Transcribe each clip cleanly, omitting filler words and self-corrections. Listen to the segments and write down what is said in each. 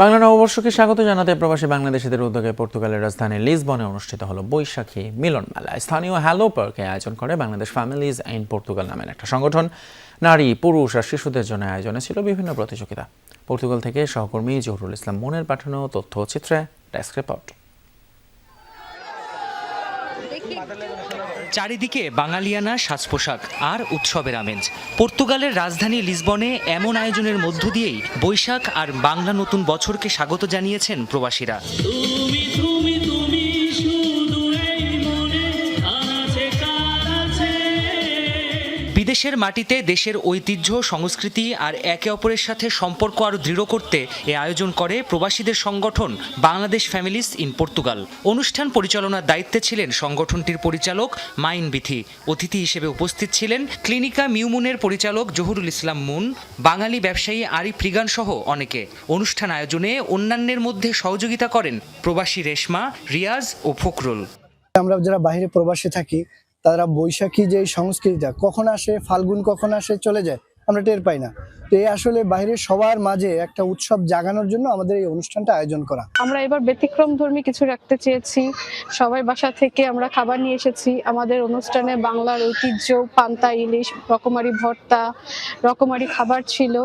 বাংলা নববর্ষকে স্বাগত জানাতে প্রবাসী বাংলাদেশিদের উদ্যোগে পর্তুগালের রাজধানী লিসবনে অনুষ্ঠিত হলো বৈশাখী মিলন মেলা। স্থানীয় হ্যালো পার্কে আয়োজন করে বাংলাদেশ ফ্যামিলিজ ইন পর্তুগাল নামের একটা সংগঠন। নারী, পুরুষ আর শিশুদের জন্য আয়োজনে ছিল বিভিন্ন প্রতিযোগিতা। পর্তুগাল থেকে সহকর্মী জহুরুল ইসলাম মনের পাঠানো তথ্য চিত্রে ডেস্ক রিপোর্ট। চারিদিকে বাঙালিয়ানা সাজ পোশাক আর উৎসবের আমেজ। পর্তুগালের রাজধানী লিসবনে এমন আয়োজনের মধ্য দিয়েই বৈশাখ আর বাংলা নতুন বছরকে স্বাগত জানিয়েছেন প্রবাসীরা। বিদেশের মাটিতে দেশের ঐতিহ্য, সংস্কৃতি আর একে অপরের সাথে সম্পর্ক আরও দৃঢ় করতে এ আয়োজন করে প্রবাসীদের সংগঠন বাংলাদেশ ফ্যামিলিজ ইন পর্তুগাল। অনুষ্ঠান পরিচালনার দায়িত্বে ছিলেন সংগঠনটির পরিচালক মাইন বিথি। অতিথি হিসেবে উপস্থিত ছিলেন ক্লিনিকা মিউমুনের পরিচালক জহুরুল ইসলাম মুন, বাঙালি ব্যবসায়ী আরিফ রিগান সহ অনেকে। অনুষ্ঠান আয়োজনে অন্যান্যের মধ্যে সহযোগিতা করেন প্রবাসী রেশমা, রিয়াজ ও ফখরুল। আমরা যারা বাইরে প্রবাসী থাকি তারা বৈশাখী যে সংস্কৃতিটা কখন আসে, ফাল্গুন কখন আসে চলে যায় আমরা টের পাই না। তো এই আসলে বাইরের সবার মাঝে একটা উৎসব জাগানোর জন্য আমাদের এই অনুষ্ঠানটা আয়োজন করা। আমরা এবার ব্যতিক্রমধর্মী কিছু রাখতে চেয়েছি। সবাই বাসা থেকে আমরা খাবার নিয়ে এসেছি। আমাদের অনুষ্ঠানে বাংলার ঐতিহ্য, পান্তা ইলিশ, রকমারি ভর্তা, রকমারি খাবার ছিল।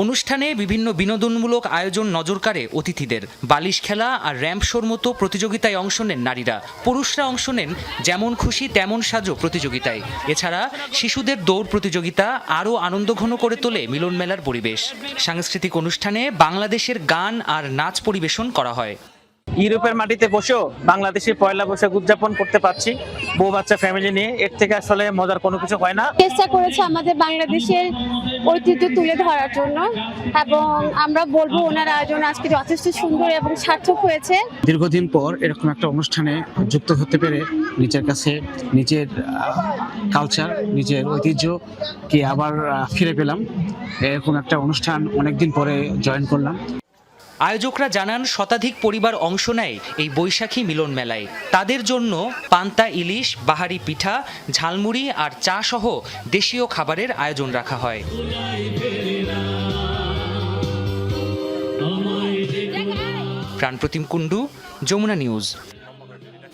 অনুষ্ঠানে বিভিন্ন বিনোদনমূলক আয়োজন নজর কাড়ে অতিথিদের। বালিশ খেলা আর র্যাম্প শোর মতো প্রতিযোগিতায় অংশ নেন নারীরা। পুরুষরা অংশ নেন যেমন খুশি তেমন সাজো প্রতিযোগিতায়। এছাড়া শিশুদের দৌড় প্রতিযোগিতা আরও আনন্দঘন করে তোলে মিলন মেলার পরিবেশ। সাংস্কৃতিক অনুষ্ঠানে বাংলাদেশের গান আর নাচ পরিবেশন করা হয়। ইউরোপের মাটিতে বসেও বাংলাদেশের পয়লা বৈশাখ উদযাপন করতে পারছি বউ বাচ্চা ফ্যামিলি নিয়ে। এর থেকে আসলে মজার কোনো কিছু হয় না। চেষ্টা করেছে আমাদের বাংলাদেশের ঐতিহ্য তুলে ধরার জন্য এবং আমরা বলবো ওনার আয়োজন আজকে যথেষ্ট সুন্দর এবং সার্থক হয়েছে। দীর্ঘদিন পর এরকম একটা অনুষ্ঠানে যুক্ত হতে পেরে নিজের কাছে নিজের কালচার, নিজের ঐতিহ্যকে আবার ফিরে পেলাম। এরকম একটা অনুষ্ঠান অনেকদিন পরে জয়েন করলাম। আয়োজকরা জানান শতাধিক পরিবার অংশ নেয় এই বৈশাখী মিলন মেলায়। তাদের জন্য পান্তা ইলিশ, বাহারি পিঠা, ঝালমুড়ি আর চা সহ দেশীয় খাবারের আয়োজন রাখা হয়। প্রাণপ্রতিম কুণ্ডু, যমুনা নিউজ।